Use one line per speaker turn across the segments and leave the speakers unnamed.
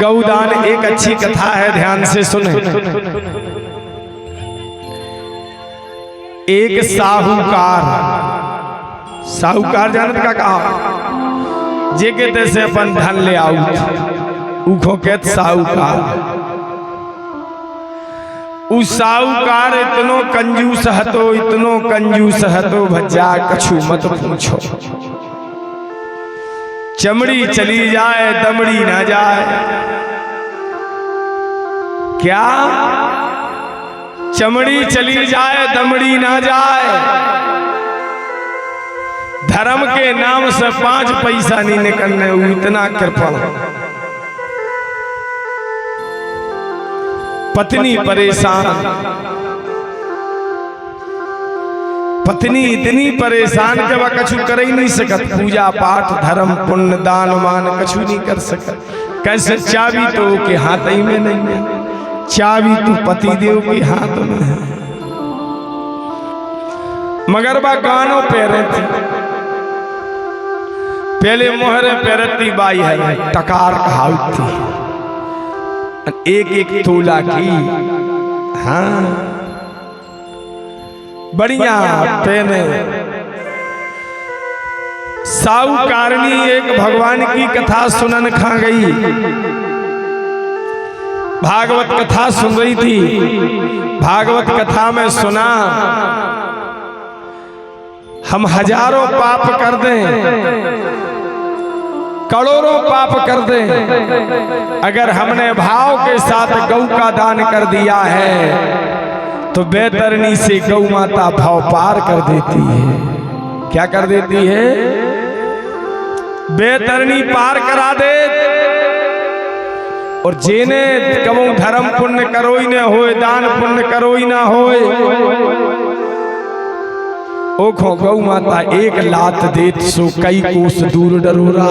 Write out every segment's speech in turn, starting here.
गौदान एक अच्छी कथा है, ध्यान से सुने। एक साहूकार जानत का कहा जे के तैसे अपन धन ले आऊ उखो कहत साहूकार। उस साहूकार इतनो कंजूस हतो भज्जा कछु मत पूछो। चमड़ी चली जाए दमड़ी ना जाए। क्या? चमड़ी चली जाए दमड़ी ना जाए। धर्म के नाम से 5 पैसा नहीं निकलने, वो इतना कृपण। पत्नी परेशान, पत्नी इतनी परेशान के वह कछु कर ही नहीं सकत। पूजा पाठ धर्म पुण्य दान मान कछु नहीं कर सकत। कैसे? चाबी तो के हाथ ही में नहीं है, चाबी तो पति देव के हाथ में है। मगर वह गानों पे रहती, पहले मोहरे पे रहती बाई है टकार कहावत थी, एक तोला की। हाँ बढ़िया पहने। साहूकारनी एक भगवान की कथा सुनन खा गई, भागवत कथा सुन रही थी। भागवत कथा में सुना हम हजारों पाप कर दें, करोड़ों पाप कर दें, अगर हमने भाव के साथ गौ का दान कर दिया है तो बेतरनी से गौ माता भाव पार कर देती है। क्या कर देती है? बेतरनी पार करा दे। और जेने कबो धर्म पुण्य करोई न होए, दान पुण्य करोई ना होए, ओखो गौ माता एक लात देत सो कई कोस दूर डरोरा।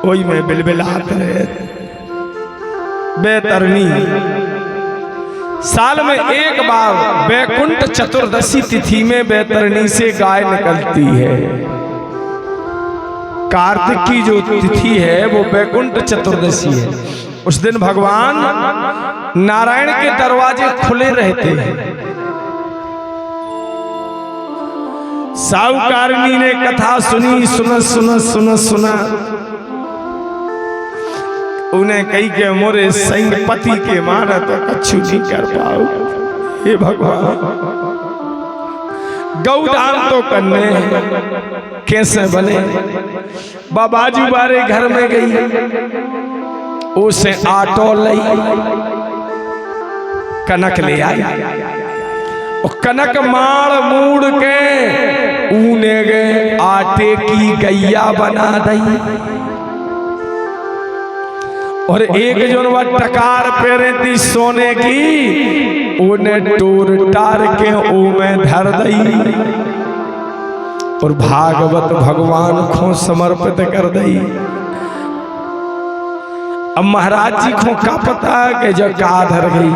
ओई में बिलबिलात रहे। बेतरनी साल में एक बार बैकुंठ चतुर्दशी तिथि में बेतरनी से गाय निकलती है। कार्तिक की जो तिथि है वो बैकुंठ चतुर्दशी है। उस दिन भगवान नारायण के दरवाजे खुले रहते हैं। साहूकारनी ने कथा सुनी, सुना उन्हें कही के मोरे संग पति के माना तो कछु नहीं कर पाओ। हे भगवान, गौदान तो करने कैसे बने? बाबाजू बारे घर में गई, उसे आटो लई कनक ले आई। और कनक माड़ मूड़ के ऊने गए आटे की गैया बना दई। और एक जो टकार पेरे थी सोने की, उन्हें टूर टार के ओ में धर दई और भागवत भगवान को समर्पित कर दई। अब महाराज जी को क्या पता कि जो का धर गई?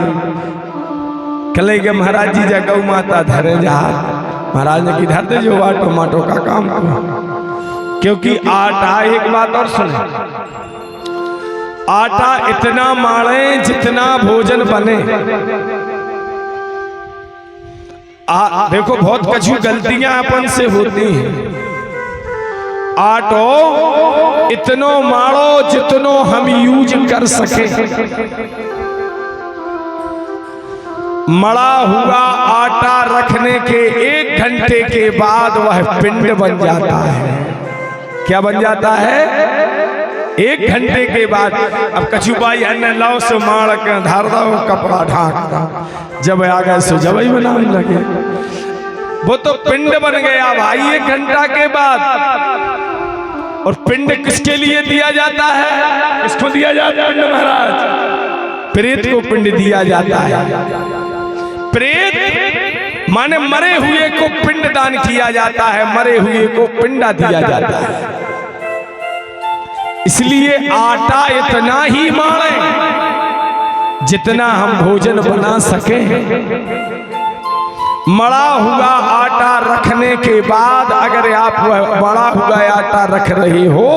कले के महाराज जी जगह माता धरे जा। महाराज ने की धरते जो टमाटो का काम करो, क्योंकि आटा, एक बात और सुने, आटा इतना माड़े जितना भोजन बने। देखो बहुत कछु गलतियां अपन से होती हैं। आटो इतनो माड़ो जितनो हम यूज कर सके। मड़ा हुआ आटा रखने के 1 घंटे के बाद वह पिंड बन जाता है। क्या बन जाता है? 1 घंटे के बाद। अब कछुबाई अन्य लाओ से मार के धार दो, कपड़ा ढाक, जब आ गए सो जब ही बनाने लगे। वो तो पिंड बन गया भाई 1 घंटा के बाद। और पिंड किसके लिए दिया जाता है? किसको दिया जाता है? महाराज, प्रेत को पिंड दिया जाता है। प्रेत माने मरे हुए को पिंड दान किया जाता है, मरे हुए को पिंडा दिया जाता है। इसलिए आटा इतना ही मारे जितना हम भोजन बना सके। मड़ा हुआ आटा रखने के बाद अगर आप मड़ा हुआ आटा रख रहे हो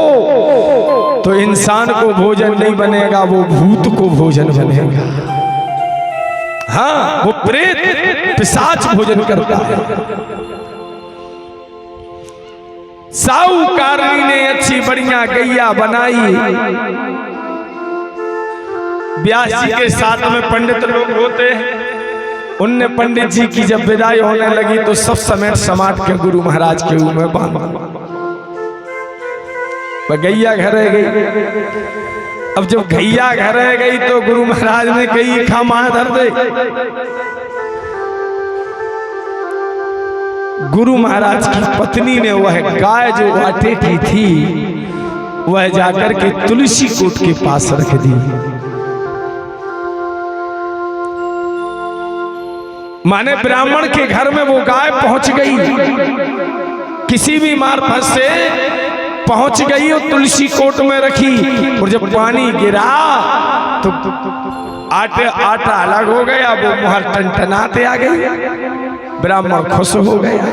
तो इंसान को भोजन नहीं बनेगा, वो भूत को भोजन बनेगा। हाँ, वो प्रेत पिशाच भोजन करता है। साहूकारनी ने अच्छी बढ़िया गैया बनाई। व्यास जी के साथ में पंडित लोग होते हैं। उनने पंडित जी की जब विदाई होने लगी तो सब समेट समाट के गुरु महाराज के मुंह में बांधा। गैया घर रह गई। अब जब गैया घर रह गई तो गुरु महाराज ने कही खा मां धर दे। गुरु महाराज की पत्नी ने वह गाय जो आटे की थी वह जाकर के तुलसी कोट के पास रख दी। माने ब्राह्मण के घर में वो गाय पहुंच गई, किसी भी मार्फत से पहुंच गई और तुलसी कोट में रखी। और जब पानी गिरा तो आटा अलग हो गया, वो मुहर टनटनाते आ गई। ब्राह्मण खुश हो गया।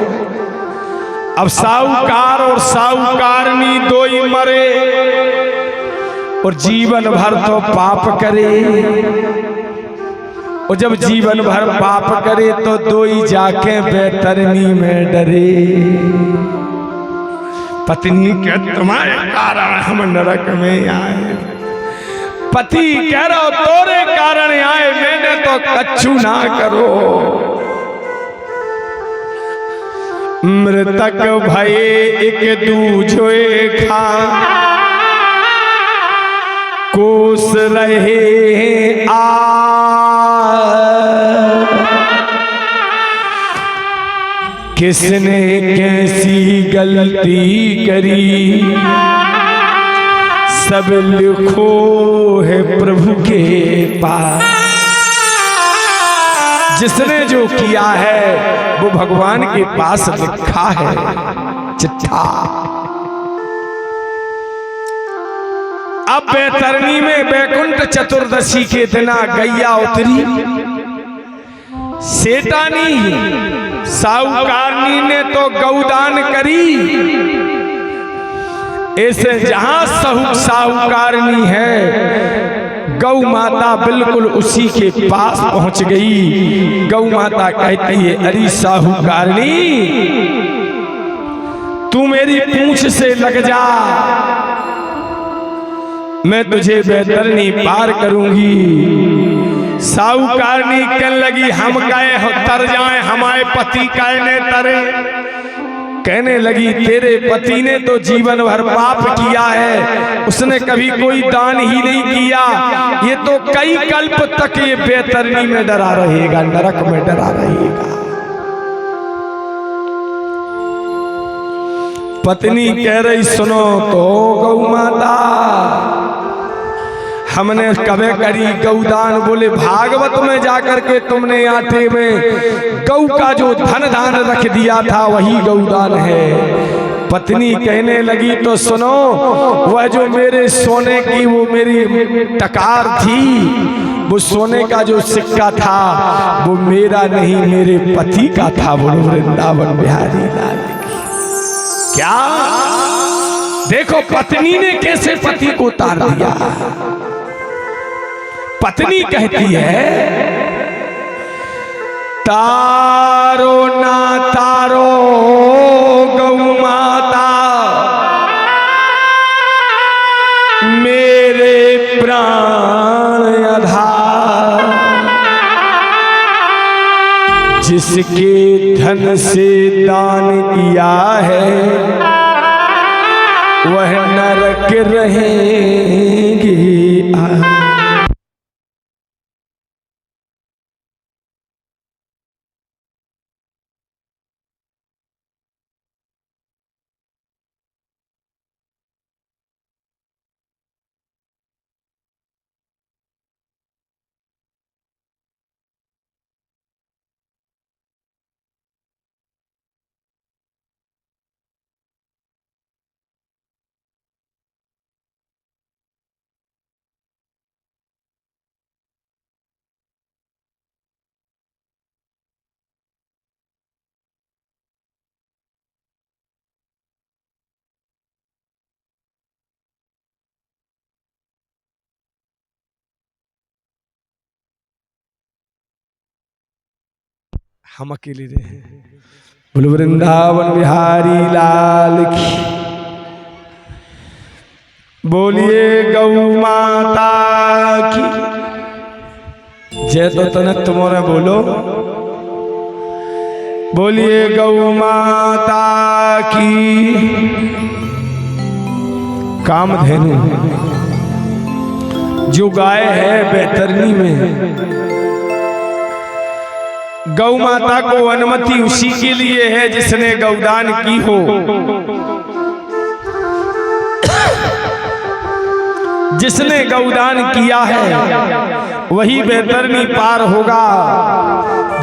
अब साहूकार और साहूकारनी दो ही मरे और जीवन भर तो पाप करे। और जब जीवन भर पाप करे तो दो ही जाके बैतरनी में डरे। पत्नी के तुम्हारे कारण हम नरक में आए। पति कह रहा तोरे कारण आए, मैंने तो कछु ना करो। मृतक भये एक दूजोए खा कोस रहे आ। किसने कैसी गलती करी सब लिखो है प्रभु के पास। जिसने जो किया है वो भगवान के पास लिखा है चिट्ठा। अब बैतरनी में वैकुंठ चतुर्दशी के दिना गैया उतरी। सेठानी साहूकारनी ने तो गौदान करी। ऐसे जहां साहूकारनी है गौ माता बिल्कुल उसी के पास पहुंच गई। गौ माता कहती है अरे साहूकारनी तू मेरी पूंछ से लग जा, मैं तुझे बैतरनी पार करूंगी। साहूकारनी कहने लगी हम कहे तर जाए, हमारे पति कहने तरे। कहने लगी तेरे पति ने तो जीवन भर पाप किया है, उसने कभी कोई दान ही नहीं किया। ये तो कई कल्प तक ये बैतरनी में डरा रहेगा, नरक में डरा रहेगा। पत्नी कह रही सुनो तो गौ माता हमने कभी करी गौदान। बोले भागवत में जाकर के तुमने आटे में गौ का जो धन दान रख दिया था वही गौदान है। पत्नी कहने लगी तो सुनो वह जो मेरे सोने की वो मेरी टकार थी, वो सोने का जो सिक्का था वो मेरा नहीं मेरे पति का था। बोलो वृंदावन बिहारी लाल क्या। देखो पत्नी ने कैसे पति को उतार दिया। पत्नी कहती है तारो ना तारो गौ माता मेरे प्राण आधार। जिसके धन से दान किया है वह नरक रहेंगे। हम अकेले रहे। बोलो वृंदावन बिहारी लाल की, बोलिए गौ माता की जय। तो तनक तुम्हारा बोलो, बोलिए गौ माता की। कामधेनु जो गाय है बैतरनी में, गौ माता को अनुमति उसी के लिए है जिसने गौदान की हो। जिसने गौदान किया है वही बैतरनी पार होगा,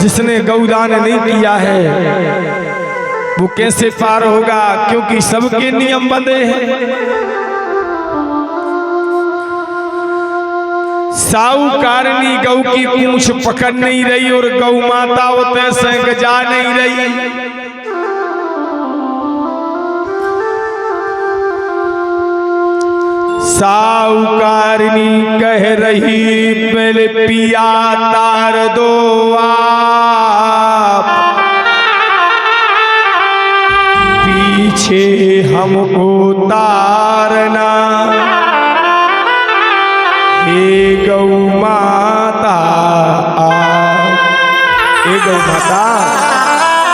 जिसने गौदान नहीं किया है वो कैसे पार होगा? क्योंकि सबके नियम बंधे हैं। साहूकारनी गौ की पूंछ पकड़ नहीं रही और गौ माता उतने संग जा नहीं रही। साहूकारनी कह रही पहले पिया तार दो आप, पीछे हमको तारना। हे गौ माता, हे गौ माता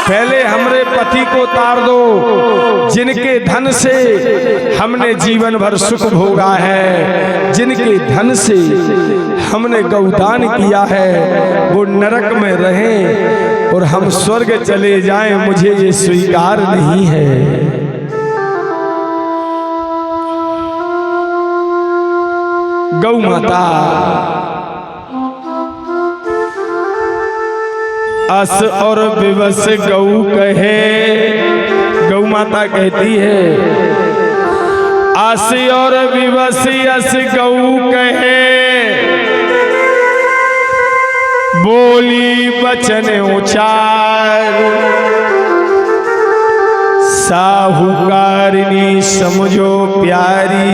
पहले हमरे पति को तार दो, जिनके धन से हमने जीवन भर सुख भोगा है, जिनके धन से हमने गौदान किया है वो नरक में रहें और हम स्वर्ग चले जाएं, मुझे ये स्वीकार नहीं है। गौ माता अस और विवश गौ कहे, गौ माता कहती है अस और विवश अस गौ कहे, बोली बचन उचार। साहूकारनी समझो प्यारी,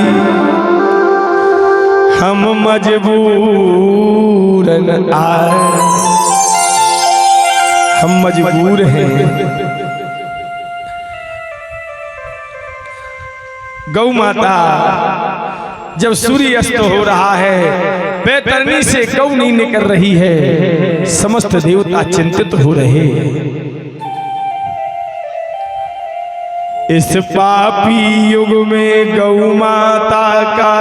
हम मजबूरन आए, हम मजबूर हैं। गौ माता जब सूर्य अस्त हो रहा है, बैतरनी से गौ नहीं निकल रही है, समस्त देवता चिंतित हो रहे हैं। इस पापी युग में गौ माता का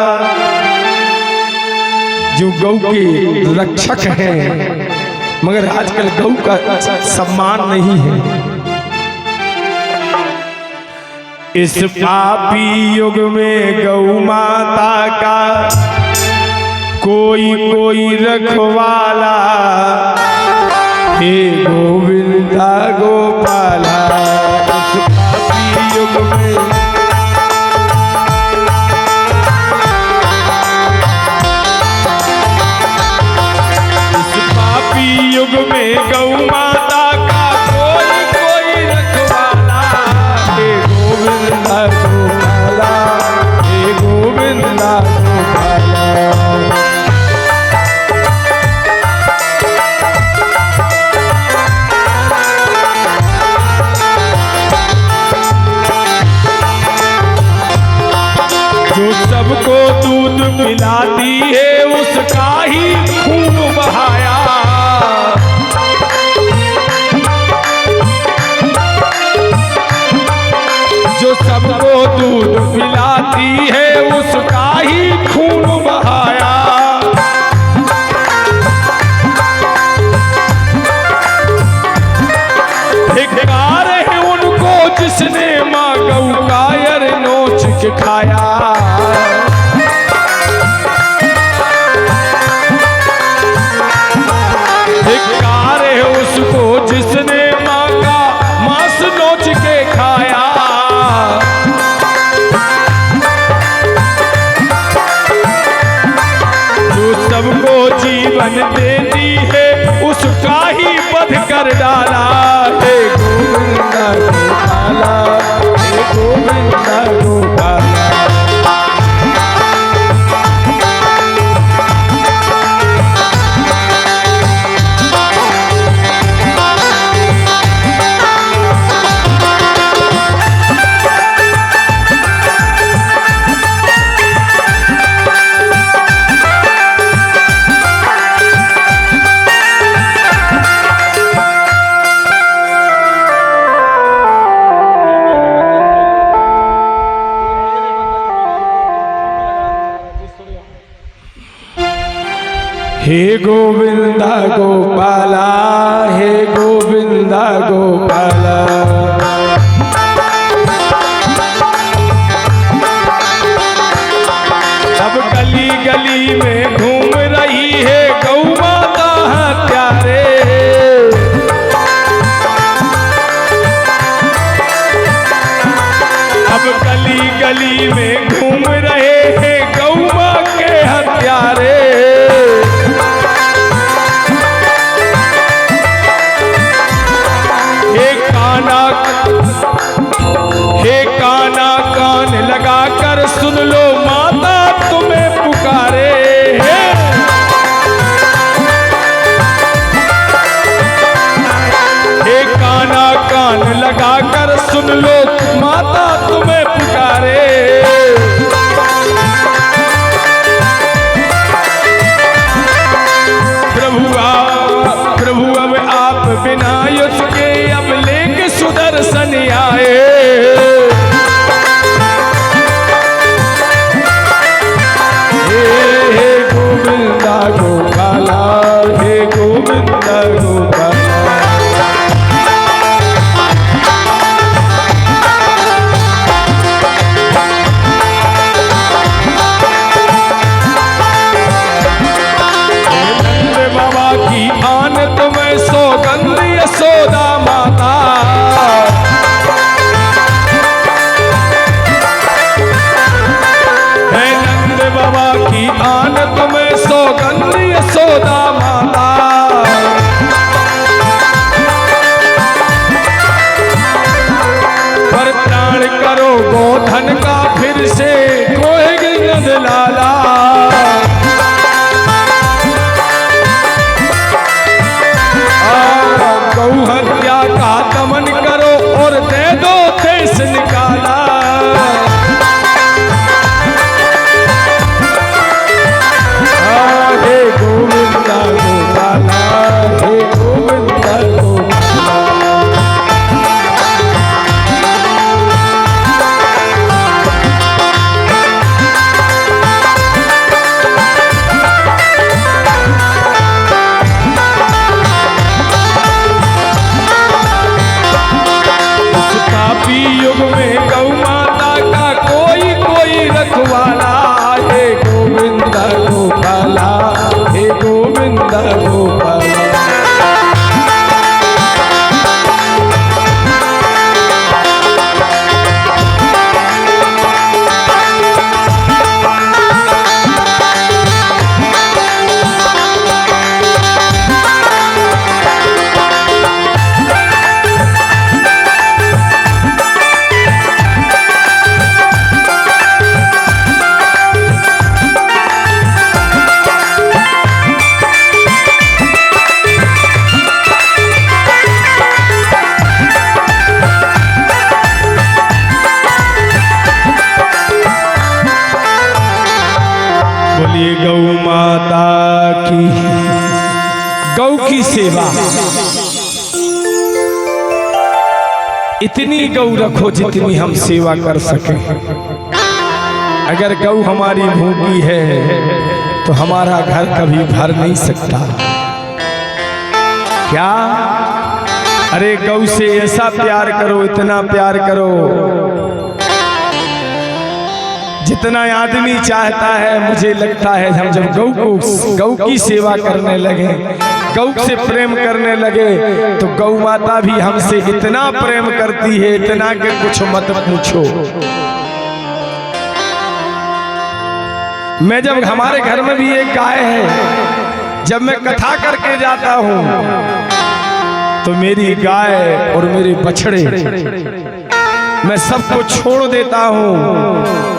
जो गौ के रक्षक हैं, मगर आजकल गौ का सम्मान नहीं है। इस पापी युग में गौ माता का कोई कोई रखवाला, हे गोविंदा गोपाला। इस पापी युग में युग में गौ माता का कोई कोई रखवाला, हे गोविंदा गोपाला, हे गोविंदा गोपाला। जो सबको दूध पिलाती है उसका ही खून बहाया, जो सबको दूध पिलाती है उसका ही खून बहाया। धिक्कार है उनको जिसने माँ गौ का यर नोच के खाया। धिक्कार है उसको जिसने माँ का मांस नोच के खाया। सबको जीवन देती है उसका ही वध कर डाला, हे गोविंदा गोपाला, हे गोविंदा गोपाला। हे गोविंदा गोपाला, हे गोविंदा गोपाला। अब गली गली में घूम रही है गौ माता हत्यारे। अब गली गली में घूम रहे हैं गौ माँ के हत्यारे। हे काना कान लगा कर सुन लो माता तुम्हें पुकारे। हे काना कान लगा कर सुन लो माता तुम्हें पुकारे। प्रभु अब आप बिना युद्ध के अब लेके सुदर्शन आए। हे गोविंदा गोपाला, हे गोविंदा गोपाला। बाबा की आन तुम्हें सौगंध यशोदा माता। है नंद बाबा की आन तुम्हें सौगंध यशोदा माता। परित्राण करो गोधन का फिर से कोई नंद लाला। गौ हत्या का दमन करो और दे दो देश निकाला। हे गोविंदा गोपाला, हे गोविंदा गोपाला। युग में गौ माता का कोई कोई रखवाला। हे गोविंदा गोपाला, हे गोविंदा गोपाला। बोलिए गौ माता की। गौ की सेवा इतनी गौ रखो जितनी हम सेवा कर सकें। अगर गौ हमारी भूखी है तो हमारा घर कभी भर नहीं सकता। क्या? अरे गौ से ऐसा प्यार करो, इतना प्यार करो जितना आदमी चाहता है। मुझे लगता है हम जब गौ की सेवा करने लगे, गौ से प्रेम करने लगे तो गौ माता भी हमसे इतना प्रेम करती है, इतना कि कुछ मत पूछो। मैं जब हमारे घर में भी एक गाय है, जब मैं कथा करके जाता हूँ तो मेरी गाय और मेरे बछड़े मैं सबको छोड़ देता हूँ,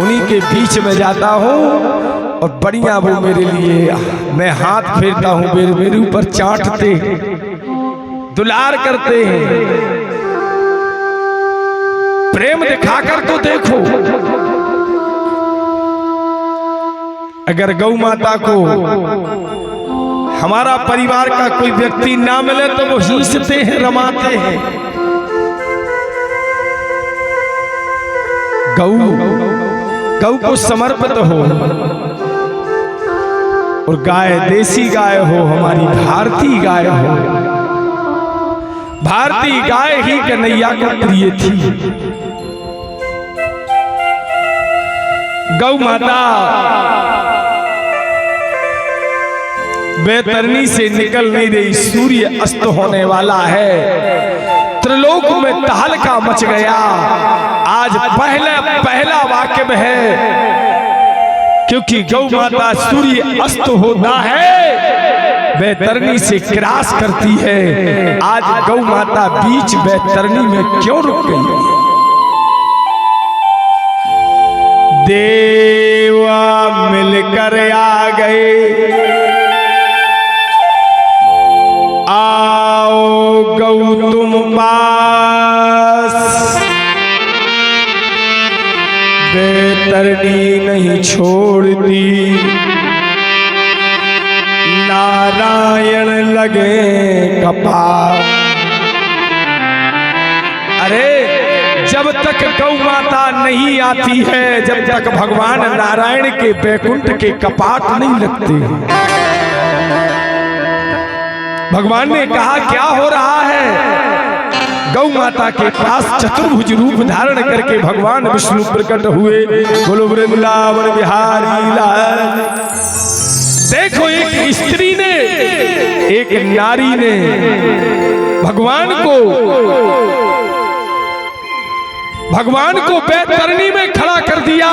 उन्हीं के बीच में जाता हूँ और बढ़िया वो मेरे लिए मैं हाथ फेरता हूँ, मेरे ऊपर चाटते दुलार करते हैं। प्रेम दिखाकर तो देखो। अगर गौ माता को हमारा परिवार का कोई व्यक्ति ना मिले तो वो हिंसते हैं, रमाते हैं। गौ को समर्पित हो। और गाय देसी गाय हो, हमारी भारतीय गाय हो। भारतीय गाय ही कन्हैया को प्रिय थी। गौ माता बैतरनी से निकल नहीं रही, सूर्य अस्त होने वाला है, त्रिलोक में तहलका मच गया। आज पहला वाक्य में है, क्योंकि गौ माता सूर्य अस्त होता है बैतरनी से क्रॉस करती है। आज गौ माता बीच बैतरनी में क्यों रुक गई? देवा मिलकर आ गए, आओ गौ तुम पास, बैतरनी नहीं छोड़ती, नारायण लगे कपाल। अरे जब तक गौ माता नहीं आती है, जब तक भगवान नारायण के बैकुंठ के कपाट नहीं लगते। भगवान ने कहा क्या हो रहा है? गौ माता के पास चतुर्भुज रूप धारण करके भगवान विष्णु प्रकट हुए। बोलो वृंदावन बिहारी लाल। देखो, एक स्त्री ने, एक नारी ने भगवान को बैतरनी में खड़ा कर दिया।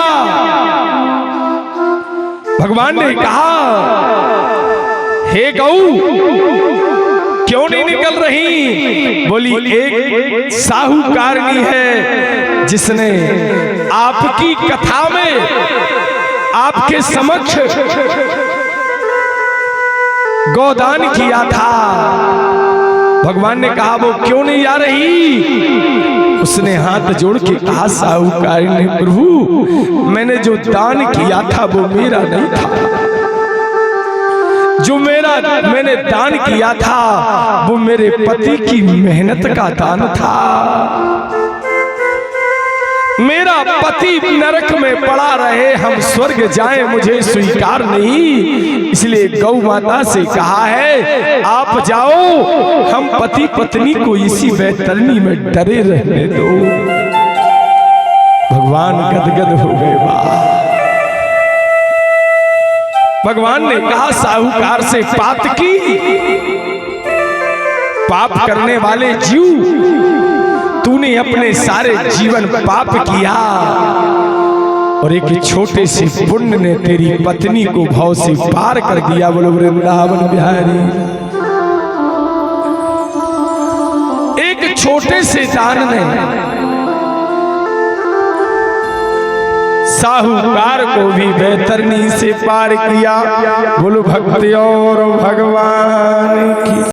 भगवान ने कहा, हे गौ क्यों नहीं निकल रही? बोली, एक साहूकारनी है जिसने आपकी कथा में आपके समक्ष गोदान किया था। भगवान ने कहा वो क्यों नहीं आ रही? उसने हाथ जोड़ के कहा, साहूकारनी प्रभु, मैंने जो दान किया था वो मेरा नहीं था। जो मैंने दान किया था वो मेरे पति की मेहनत का दान था। मेरा पति नरक में पड़ा रहे, हम स्वर्ग जाएं, मुझे स्वीकार नहीं। इसलिए गौ माता से कहा है, आप जाओ, हम पति पत्नी को इसी बैतरनी में डरे रहने दो। भगवान गदगद हो गए। वाह! भगवान ने कहा, साहूकार से पाप की, पाप करने वाले जीव, तूने अपने सारे जीवन पाप किया और एक छोटे से पुण्य ने तेरी पत्नी को भव से पार कर दिया। बोलो वृंदावन बिहारी। एक छोटे से दान ने साहूकार को भी बैतरनी से पार किया। बोलो भक्ति और भगवान की।